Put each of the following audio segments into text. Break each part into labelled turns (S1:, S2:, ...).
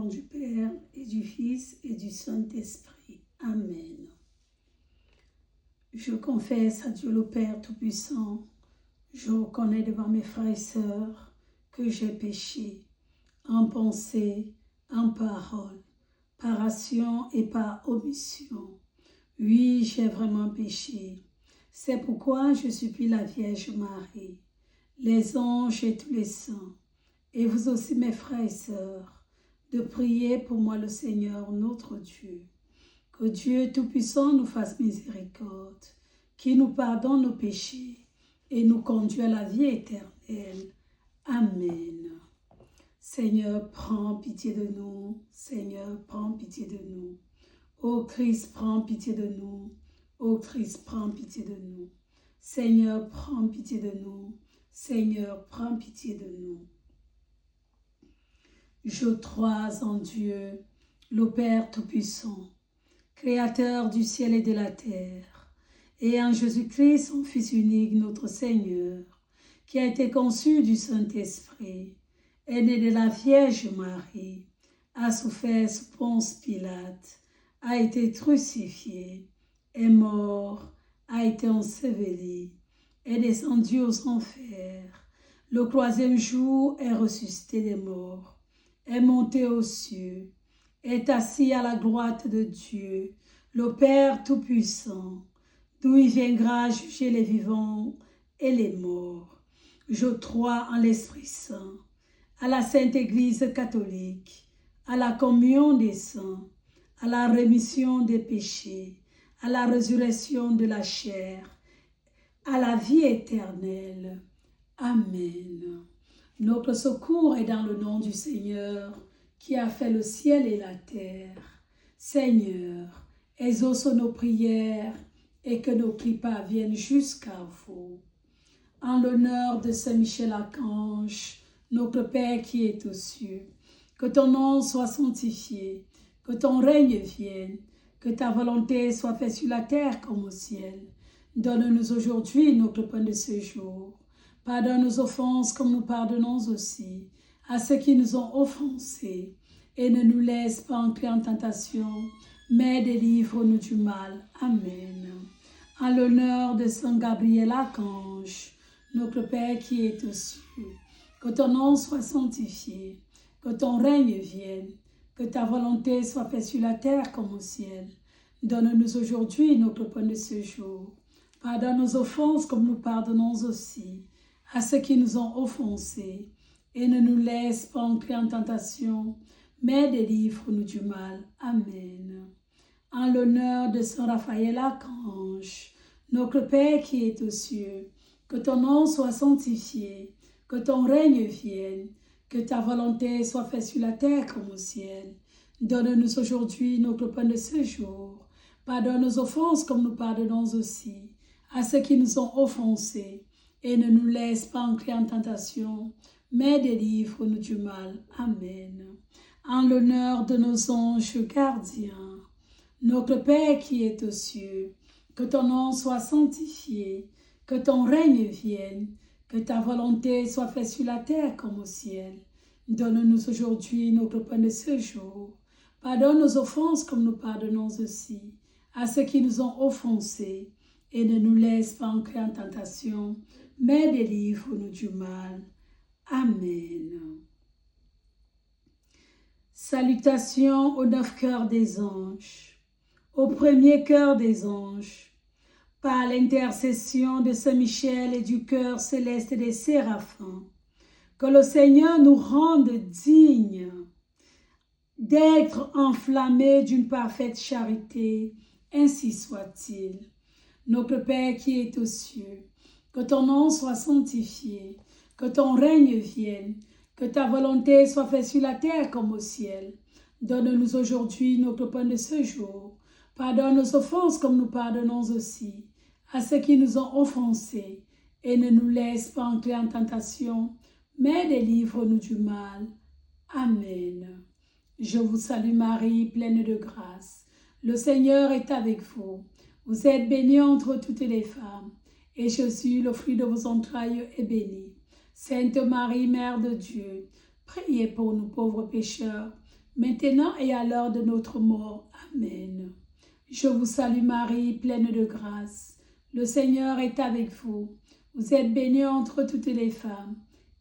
S1: nom du Père et du Fils et du Saint-Esprit. Amen. Je confesse à Dieu le Père Tout-Puissant, je reconnais devant mes frères et sœurs que j'ai péché en pensée, en parole, par action et par omission. Oui, j'ai vraiment péché. C'est pourquoi je supplie la Vierge Marie, les anges et tous les saints, et vous aussi mes frères et sœurs, de prier pour moi le Seigneur notre Dieu. Que Dieu Tout-Puissant nous fasse miséricorde, qu'il nous pardonne nos péchés et nous conduit à la vie éternelle. Amen. Seigneur, prends pitié de nous. Seigneur, prends pitié de nous. Ô Christ, prends pitié de nous. Ô Christ, prends pitié de nous. Seigneur, prends pitié de nous. Seigneur, prends pitié de nous. Je crois en Dieu, le Père Tout-Puissant, Créateur du ciel et de la terre, et en Jésus-Christ, son Fils unique, notre Seigneur, qui a été conçu du Saint-Esprit, est né de la Vierge Marie, a souffert sous Ponce Pilate, a été crucifié, est mort, a été enseveli, est descendu aux enfers. Le troisième jour est ressuscité des morts, est monté aux cieux, est assis à la droite de Dieu, le Père Tout-Puissant, d'où il viendra juger les vivants et les morts. Je crois en l'Esprit Saint, à la Sainte Église catholique, à la communion des saints, à la rémission des péchés, à la résurrection de la chair, à la vie éternelle. Amen. Notre secours est dans le nom du Seigneur, qui a fait le ciel et la terre. Seigneur, exauce nos prières et que nos cris parviennent jusqu'à vous. En l'honneur de Saint Michel Archange, notre Père qui est aux cieux, que ton nom soit sanctifié, que ton règne vienne, que ta volonté soit faite sur la terre comme au ciel. Donne-nous aujourd'hui notre pain de ce jour. Pardonne nos offenses comme nous pardonnons aussi à ceux qui nous ont offensés. Et ne nous laisse pas entrer en tentation, mais délivre-nous du mal. Amen. En l'honneur de Saint Gabriel Archange, notre Père qui est aux cieux, que ton nom soit sanctifié, que ton règne vienne, que ta volonté soit faite sur la terre comme au ciel. Donne-nous aujourd'hui notre pain de ce jour. Pardonne nos offenses comme nous pardonnons aussi à ceux qui nous ont offensés, et ne nous laisse pas entrer en tentation, mais délivre-nous du mal. Amen. En l'honneur de Saint Raphaël Archange, notre Père qui est aux cieux, que ton nom soit sanctifié, que ton règne vienne, que ta volonté soit faite sur la terre comme au ciel. Donne-nous aujourd'hui notre pain de ce jour. Pardonne nos offenses comme nous pardonnons aussi à ceux qui nous ont offensés, et ne nous laisse pas entrer en tentation, mais délivre-nous du mal. Amen. En l'honneur de nos anges gardiens, notre Père qui est aux cieux, que ton nom soit sanctifié, que ton règne vienne, que ta volonté soit faite sur la terre comme au ciel. Donne-nous aujourd'hui notre pain de ce jour. Pardonne nos offenses comme nous pardonnons aussi à ceux qui nous ont offensés, et ne nous laisse pas entrer en tentation, mais délivre-nous du mal. Amen. Salutations aux 9 cœurs des anges. Au premier cœur des anges, par l'intercession de Saint Michel et du cœur céleste des séraphins, que le Seigneur nous rende dignes d'être enflammés d'une parfaite charité, ainsi soit-il. Notre Père qui est aux cieux, que ton nom soit sanctifié, que ton règne vienne, que ta volonté soit faite sur la terre comme au ciel. Donne-nous aujourd'hui notre pain de ce jour. Pardonne nos offenses comme nous pardonnons aussi à ceux qui nous ont offensés, et ne nous laisse pas entrer en tentation, mais délivre-nous du mal. Amen. Je vous salue Marie, pleine de grâce. Le Seigneur est avec vous. Vous êtes bénie entre toutes les femmes, et Jésus, le fruit de vos entrailles, est béni. Sainte Marie, Mère de Dieu, priez pour nous pauvres pécheurs, maintenant et à l'heure de notre mort. Amen. Je vous salue Marie, pleine de grâce. Le Seigneur est avec vous. Vous êtes bénie entre toutes les femmes,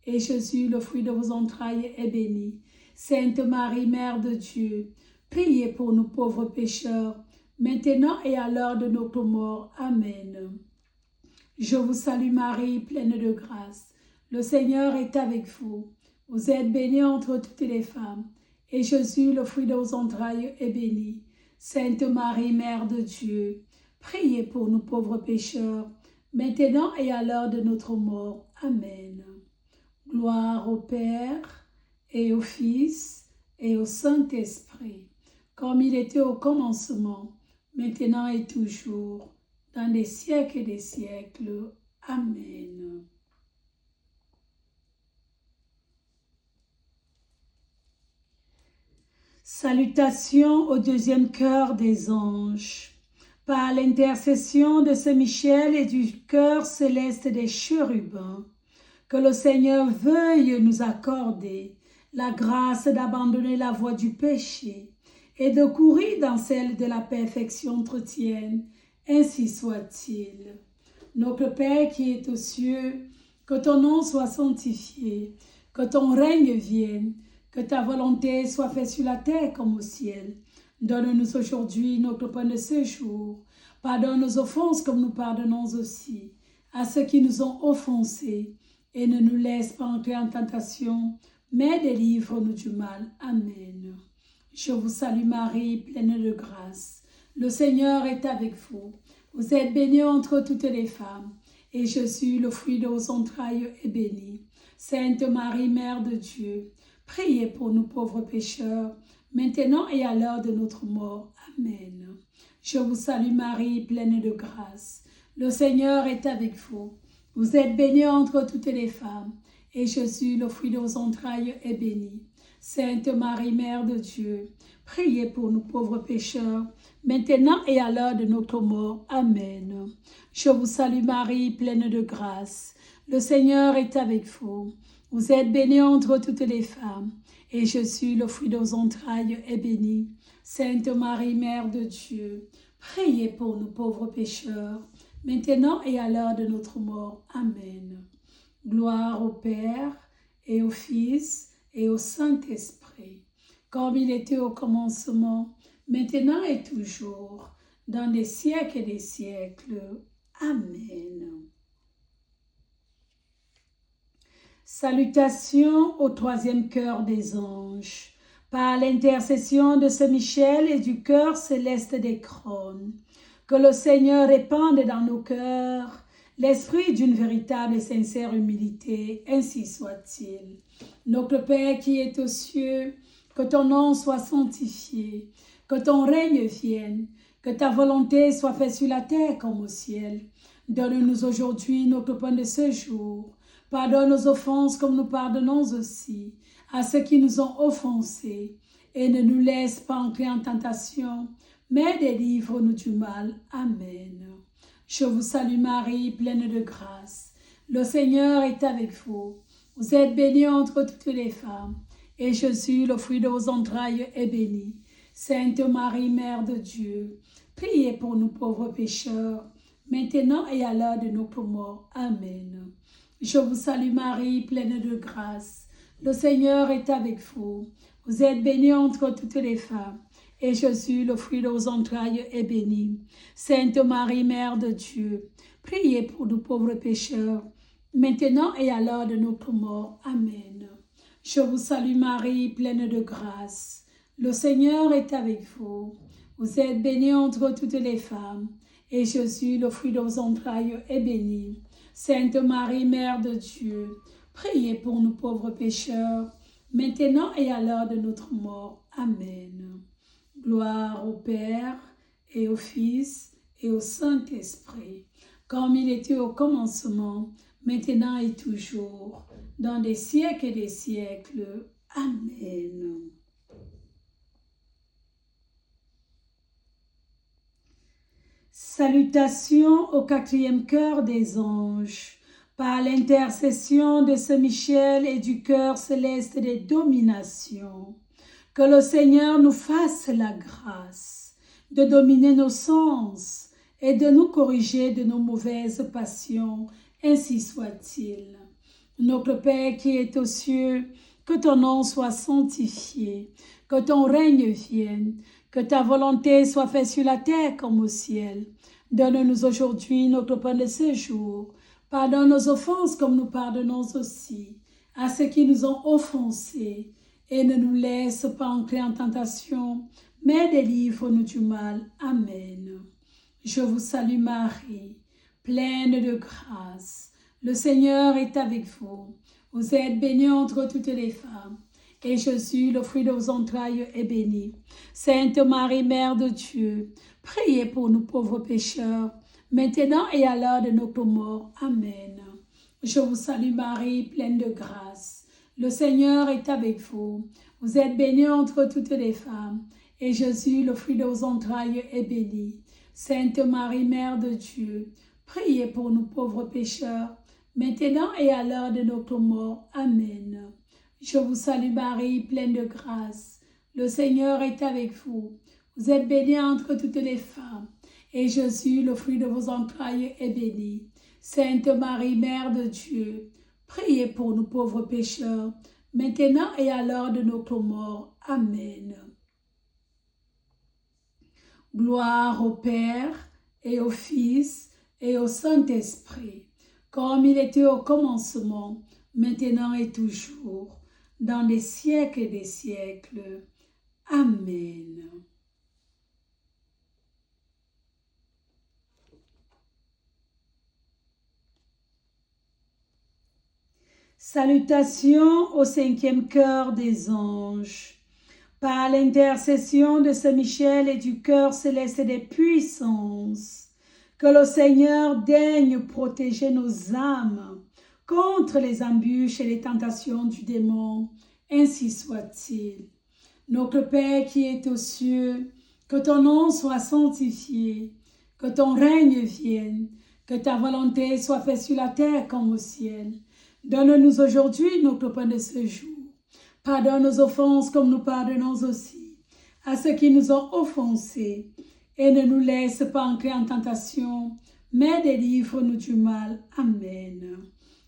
S1: et Jésus, le fruit de vos entrailles, est béni. Sainte Marie, Mère de Dieu, priez pour nous pauvres pécheurs, maintenant et à l'heure de notre mort. Amen. Je vous salue Marie, pleine de grâce. Le Seigneur est avec vous. Vous êtes bénie entre toutes les femmes, et Jésus, le fruit de vos entrailles, est béni. Sainte Marie, Mère de Dieu, priez pour nous pauvres pécheurs, maintenant et à l'heure de notre mort. Amen. Gloire au Père, et au Fils, et au Saint-Esprit, comme il était au commencement, maintenant et toujours, dans les siècles des siècles. Amen. Salutations au deuxième cœur des anges. Par l'intercession de Saint Michel et du cœur céleste des chérubins, que le Seigneur veuille nous accorder la grâce d'abandonner la voie du péché et de courir dans celle de la perfection chrétienne. Ainsi soit-il. Notre Père qui est aux cieux, que ton nom soit sanctifié, que ton règne vienne, que ta volonté soit faite sur la terre comme au ciel. Donne-nous aujourd'hui notre pain de ce jour. Pardonne nos offenses comme nous pardonnons aussi à ceux qui nous ont offensés. Et ne nous laisse pas entrer en tentation, mais délivre-nous du mal. Amen. Je vous salue Marie, pleine de grâce. Le Seigneur est avec vous. Vous êtes bénie entre toutes les femmes, et Jésus, le fruit de vos entrailles, est béni. Sainte Marie, Mère de Dieu, priez pour nous pauvres pécheurs, maintenant et à l'heure de notre mort. Amen. Je vous salue Marie, pleine de grâce. Le Seigneur est avec vous. Vous êtes bénie entre toutes les femmes, et Jésus, le fruit de vos entrailles, est béni. Sainte Marie, Mère de Dieu, priez pour nous pauvres pécheurs, maintenant et à l'heure de notre mort. Amen. Je vous salue Marie, pleine de grâce. Le Seigneur est avec vous. Vous êtes bénie entre toutes les femmes, et Jésus, le fruit de vos entrailles, est béni. Sainte Marie, Mère de Dieu, priez pour nous pauvres pécheurs, maintenant et à l'heure de notre mort. Amen. Gloire au Père, et au Fils, et au Saint-Esprit, comme il était au commencement, maintenant et toujours, dans les siècles des siècles. Amen. Salutations au troisième cœur des anges. Par l'intercession de Saint Michel et du cœur céleste des crônes, que le Seigneur répande dans nos cœurs l'esprit d'une véritable et sincère humilité, ainsi soit-il. Notre Père qui est aux cieux, que ton nom soit sanctifié, que ton règne vienne, que ta volonté soit faite sur la terre comme au ciel. Donne-nous aujourd'hui notre pain de ce jour. Pardonne nos offenses comme nous pardonnons aussi à ceux qui nous ont offensés, et ne nous laisse pas entrer en tentation, mais délivre-nous du mal. Amen. Je vous salue Marie, pleine de grâce. Le Seigneur est avec vous. Vous êtes bénie entre toutes les femmes, et Jésus, le fruit de vos entrailles, est béni. Sainte Marie, Mère de Dieu, priez pour nous pauvres pécheurs, maintenant et à l'heure de notre mort. Amen. Je vous salue Marie, pleine de grâce. Le Seigneur est avec vous. Vous êtes bénie entre toutes les femmes, et Jésus, le fruit de vos entrailles, est béni. Sainte Marie, Mère de Dieu, priez pour nous pauvres pécheurs, maintenant et à l'heure de notre mort. Amen. Je vous salue Marie, pleine de grâce. Le Seigneur est avec vous. Vous êtes bénie entre toutes les femmes, et Jésus, le fruit de vos entrailles, est béni. Sainte Marie, Mère de Dieu, priez pour nous pauvres pécheurs, maintenant et à l'heure de notre mort. Amen. Gloire au Père, et au Fils, et au Saint-Esprit, comme il était au commencement, maintenant et toujours, dans les siècles des siècles. Amen. Salutations au quatrième cœur des anges. Par l'intercession de Saint Michel et du cœur céleste des dominations, Que le Seigneur nous fasse la grâce de dominer nos sens et de nous corriger de nos mauvaises passions, ainsi soit-il. Notre Père qui est aux cieux, que ton nom soit sanctifié, que ton règne vienne, que ta volonté soit faite sur la terre comme au ciel. Donne-nous aujourd'hui notre pain de ce jour. Pardonne nos offenses comme nous pardonnons aussi à ceux qui nous ont offensés. Et ne nous laisse pas entrer en tentation, mais délivre-nous du mal. Amen. Je vous salue Marie, pleine de grâce. Le Seigneur est avec vous. Vous êtes bénie entre toutes les femmes. Et Jésus, le fruit de vos entrailles, est béni. Sainte Marie, Mère de Dieu, priez pour nous pauvres pécheurs, maintenant et à l'heure de notre mort. Amen. Je vous salue Marie, pleine de grâce. Le Seigneur est avec vous. Vous êtes bénie entre toutes les femmes. Et Jésus, le fruit de vos entrailles, est béni. Sainte Marie, Mère de Dieu, priez pour nous pauvres pécheurs, maintenant et à l'heure de notre mort. Amen. Je vous salue Marie, pleine de grâce. Le Seigneur est avec vous. Vous êtes bénie entre toutes les femmes. Et Jésus, le fruit de vos entrailles, est béni. Sainte Marie, Mère de Dieu, priez pour nous pauvres pécheurs, maintenant et à l'heure de notre mort. Amen. Gloire au Père et au Fils et au Saint-Esprit, comme il était au commencement, maintenant et toujours, dans les siècles des siècles. Amen. Salutations au cinquième cœur des anges. Par l'intercession de Saint Michel et du cœur céleste des puissances, que le Seigneur daigne protéger nos âmes contre les embûches et les tentations du démon, ainsi soit-il. Notre Père qui es aux cieux, que ton nom soit sanctifié, que ton règne vienne, que ta volonté soit faite sur la terre comme au ciel. Donne-nous aujourd'hui notre pain de ce jour. Pardonne nos offenses comme nous pardonnons aussi à ceux qui nous ont offensés. Et ne nous laisse pas entrer en tentation, mais délivre-nous du mal. Amen.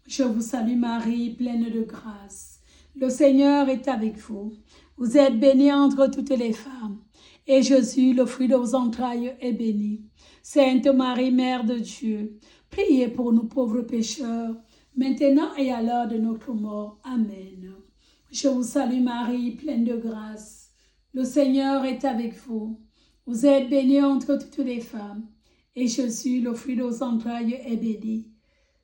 S1: Je vous salue Marie, pleine de grâce. Le Seigneur est avec vous. Vous êtes bénie entre toutes les femmes. Et Jésus, le fruit de vos entrailles, est béni. Sainte Marie, Mère de Dieu, priez pour nous pauvres pécheurs, maintenant et à l'heure de notre mort. Amen. Je vous salue Marie, pleine de grâce. Le Seigneur est avec vous. Vous êtes bénie entre toutes les femmes. Et Jésus, le fruit de vos entrailles, est béni.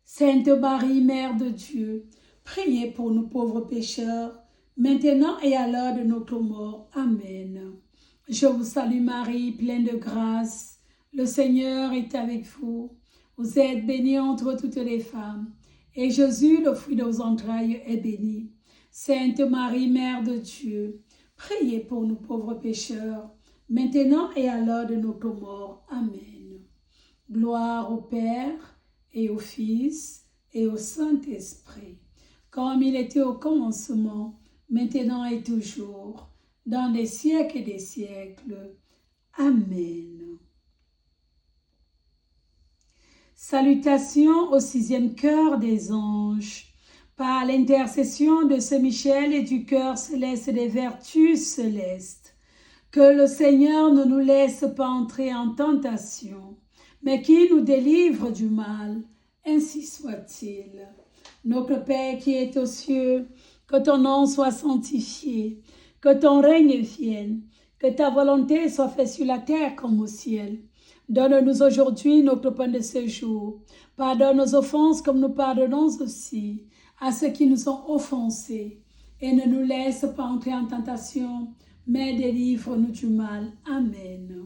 S1: Sainte Marie, Mère de Dieu, priez pour nous pauvres pécheurs, maintenant et à l'heure de notre mort. Amen. Je vous salue Marie, pleine de grâce. Le Seigneur est avec vous. Vous êtes bénie entre toutes les femmes. Et Jésus, le fruit de vos entrailles, est béni. Sainte Marie, Mère de Dieu, priez pour nous pauvres pécheurs, maintenant et à l'heure de notre mort. Amen. Gloire au Père et au Fils et au Saint-Esprit, comme il était au commencement, maintenant et toujours, dans les siècles des siècles. Amen. Salutations au sixième cœur des anges. Par l'intercession de Saint Michel et du cœur céleste des vertus célestes, que le Seigneur ne nous laisse pas entrer en tentation, mais qu'il nous délivre du mal, ainsi soit-il. Notre Père qui es aux cieux, que ton nom soit sanctifié, que ton règne vienne, que ta volonté soit faite sur la terre comme au ciel. Donne-nous aujourd'hui notre pain de ce jour. Pardonne nos offenses comme nous pardonnons aussi à ceux qui nous ont offensés. Et ne nous laisse pas entrer en tentation, mais délivre-nous du mal. Amen.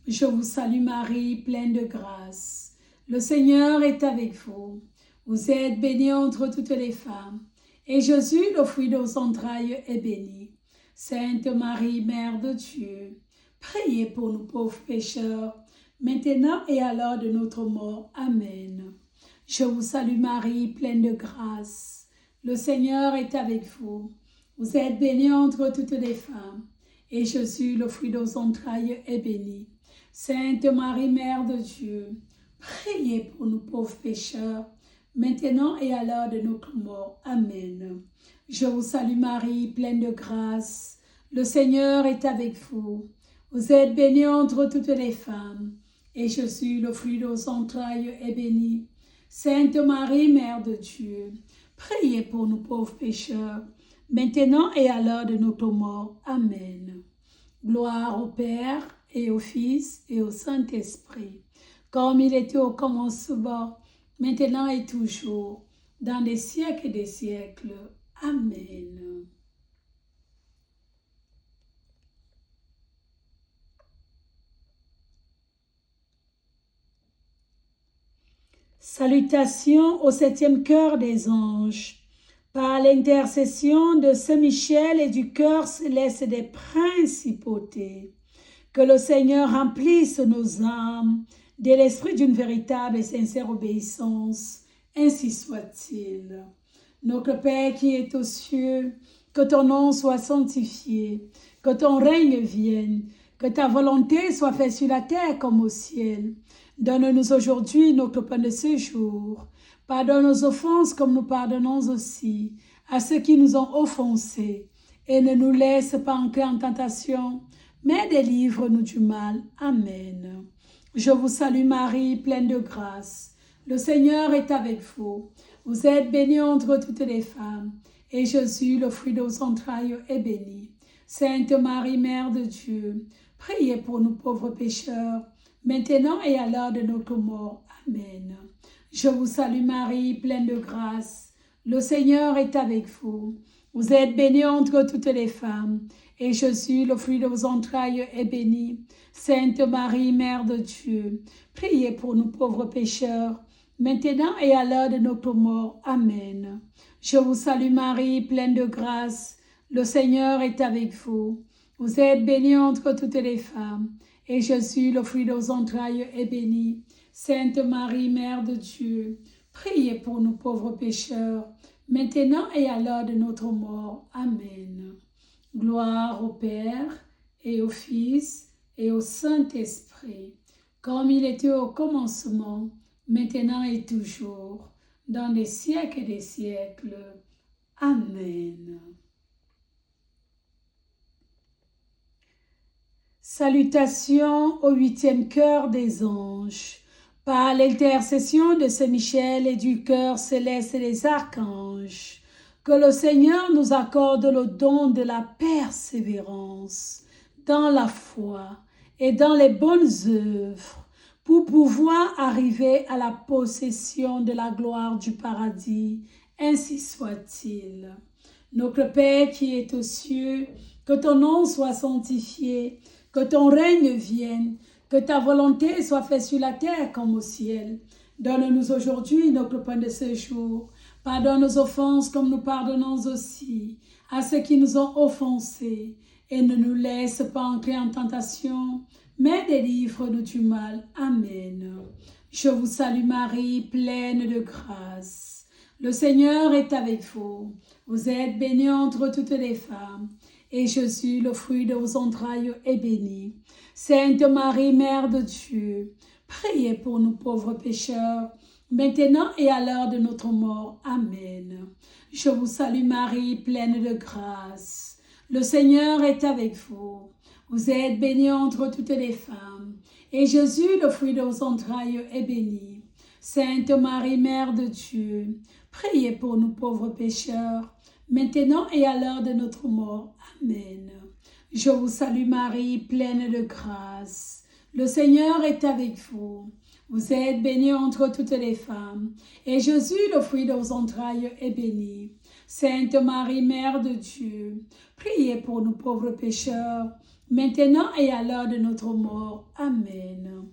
S1: Je vous salue Marie, pleine de grâce. Le Seigneur est avec vous. Vous êtes bénie entre toutes les femmes. Et Jésus, le fruit de vos entrailles, est béni. Sainte Marie, Mère de Dieu, priez pour nous pauvres pécheurs, maintenant et à l'heure de notre mort. Amen. Je vous salue Marie, pleine de grâce. Le Seigneur est avec vous. Vous êtes bénie entre toutes les femmes. et Jésus, le fruit de vos entrailles, est béni. Sainte Marie, Mère de Dieu, priez pour nous pauvres pécheurs, maintenant et à l'heure de notre mort. Amen. Je vous salue Marie, pleine de grâce. Le Seigneur est avec vous. Vous êtes bénie entre toutes les femmes, et Jésus, le fruit de vos entrailles, est béni. Sainte Marie, Mère de Dieu, priez pour nous pauvres pécheurs, maintenant et à l'heure de notre mort. Amen. Gloire au Père, et au Fils, et au Saint-Esprit, comme il était au commencement, maintenant et toujours, dans les siècles des siècles. Amen. Salutations au septième cœur des anges. Par l'intercession de Saint Michel et du cœur céleste des principautés, que le Seigneur remplisse nos âmes de l'esprit d'une véritable et sincère obéissance. Ainsi soit-il. Notre Père qui est aux cieux, que ton nom soit sanctifié, que ton règne vienne, que ta volonté soit faite sur la terre comme au ciel. Donne-nous aujourd'hui notre pain de ce jour. Pardonne nos offenses comme nous pardonnons aussi à ceux qui nous ont offensés. Et ne nous laisse pas entrer en tentation, mais délivre-nous du mal. Amen. Je vous salue Marie, pleine de grâce. Le Seigneur est avec vous. Vous êtes bénie entre toutes les femmes, et Jésus, le fruit de vos entrailles, est béni. Sainte Marie, Mère de Dieu, priez pour nous pauvres pécheurs, maintenant et à l'heure de notre mort. Amen. Je vous salue Marie, pleine de grâce. Le Seigneur est avec vous. Vous êtes bénie entre toutes les femmes, et Jésus, le fruit de vos entrailles, est béni. Sainte Marie, Mère de Dieu, priez pour nous pauvres pécheurs, maintenant et à l'heure de notre mort. Amen. Je vous salue Marie, pleine de grâce. Le Seigneur est avec vous. Vous êtes bénie entre toutes les femmes, et Jésus, le fruit de vos entrailles, est béni. Sainte Marie, Mère de Dieu, priez pour nous pauvres pécheurs, maintenant et à l'heure de notre mort. Amen. Gloire au Père, et au Fils, et au Saint-Esprit, comme il était au commencement, maintenant et toujours, dans les siècles des siècles. Amen. Salutations au huitième cœur des anges. Par l'intercession de Saint Michel et du cœur céleste des archanges, que le Seigneur nous accorde le don de la persévérance dans la foi et dans les bonnes œuvres pour pouvoir arriver à la possession de la gloire du paradis. Ainsi soit-il. Notre Père qui est aux cieux, que ton nom soit sanctifié, que ton règne vienne, que ta volonté soit faite sur la terre comme au ciel. Donne-nous aujourd'hui notre pain de ce jour. Pardonne nos offenses comme nous pardonnons aussi à ceux qui nous ont offensés. Et ne nous laisse pas entrer en tentation, mais délivre-nous du mal. Amen. Je vous salue Marie, pleine de grâce. Le Seigneur est avec vous. Vous êtes bénie entre toutes les femmes, et Jésus, le fruit de vos entrailles, est béni. Sainte Marie, Mère de Dieu, priez pour nous pauvres pécheurs, maintenant et à l'heure de notre mort. Amen. Je vous salue Marie, pleine de grâce. Le Seigneur est avec vous. Vous êtes bénie entre toutes les femmes, et Jésus, le fruit de vos entrailles, est béni. Sainte Marie, Mère de Dieu, priez pour nous pauvres pécheurs, maintenant et à l'heure de notre mort. Amen. Je vous salue Marie, pleine de grâce. Le Seigneur est avec vous. Vous êtes bénie entre toutes les femmes, et Jésus, le fruit de vos entrailles, est béni. Sainte Marie, Mère de Dieu, priez pour nous pauvres pécheurs, maintenant et à l'heure de notre mort. Amen.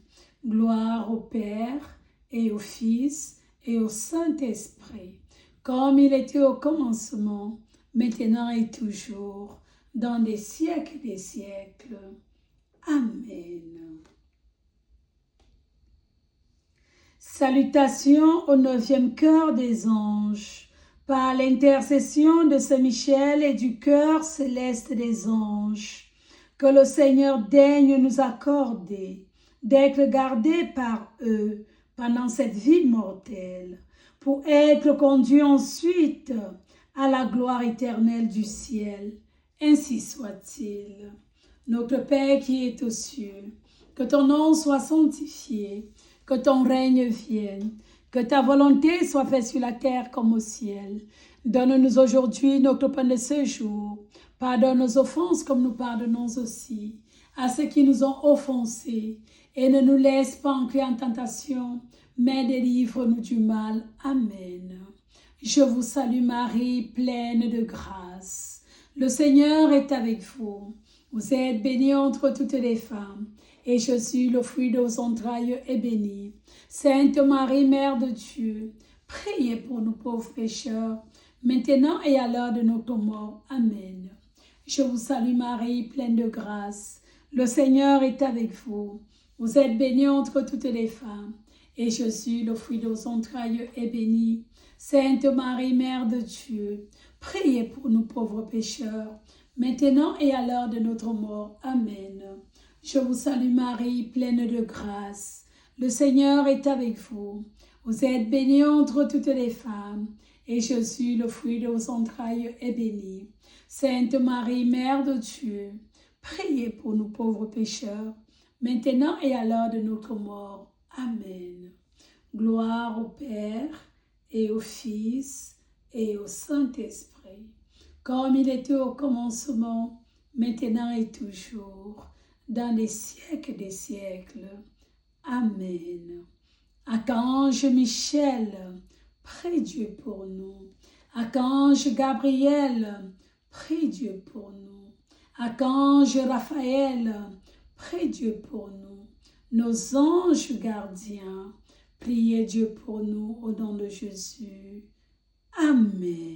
S1: Gloire au Père, et au Fils, et au Saint-Esprit, comme il était au commencement, maintenant et toujours, dans les siècles des siècles. Amen. Salutations au neuvième cœur des anges. Par l'intercession de Saint Michel et du cœur céleste des anges, que le Seigneur daigne nous accorder d'être gardés par eux pendant cette vie mortelle, pour être conduits ensuite à la gloire éternelle du ciel. Ainsi soit-il. Notre Père qui est aux cieux, que ton nom soit sanctifié, que ton règne vienne, que ta volonté soit faite sur la terre comme au ciel. Donne-nous aujourd'hui notre pain de ce jour. Pardonne nos offenses comme nous pardonnons aussi à ceux qui nous ont offensés. Et ne nous laisse pas entrer en tentation, mais délivre-nous du mal. Amen. Je vous salue Marie, pleine de grâce. Le Seigneur est avec vous. Vous êtes bénie entre toutes les femmes, et Jésus, le fruit de vos entrailles, est béni. Sainte Marie, Mère de Dieu, priez pour nous pauvres pécheurs, maintenant et à l'heure de notre mort. Amen. Je vous salue Marie, pleine de grâce. Le Seigneur est avec vous. Vous êtes bénie entre toutes les femmes, et Jésus, le fruit de vos entrailles, est béni. Sainte Marie, Mère de Dieu, priez pour nous pauvres pécheurs, maintenant et à l'heure de notre mort. Amen. Je vous salue Marie, pleine de grâce. Le Seigneur est avec vous. Vous êtes bénie entre toutes les femmes, et Jésus, le fruit de vos entrailles, est béni. Sainte Marie, Mère de Dieu, priez pour nous pauvres pécheurs, maintenant et à l'heure de notre mort. Amen. Gloire au Père, et au Fils, et au Saint-Esprit, comme il était au commencement, maintenant et toujours, dans les siècles des siècles. Amen. Archange Michel, prie Dieu pour nous. Archange Gabriel, prie Dieu pour nous. Archange Raphaël, prie Dieu pour nous. Nos anges gardiens, priez Dieu pour nous au nom de Jésus. Amen.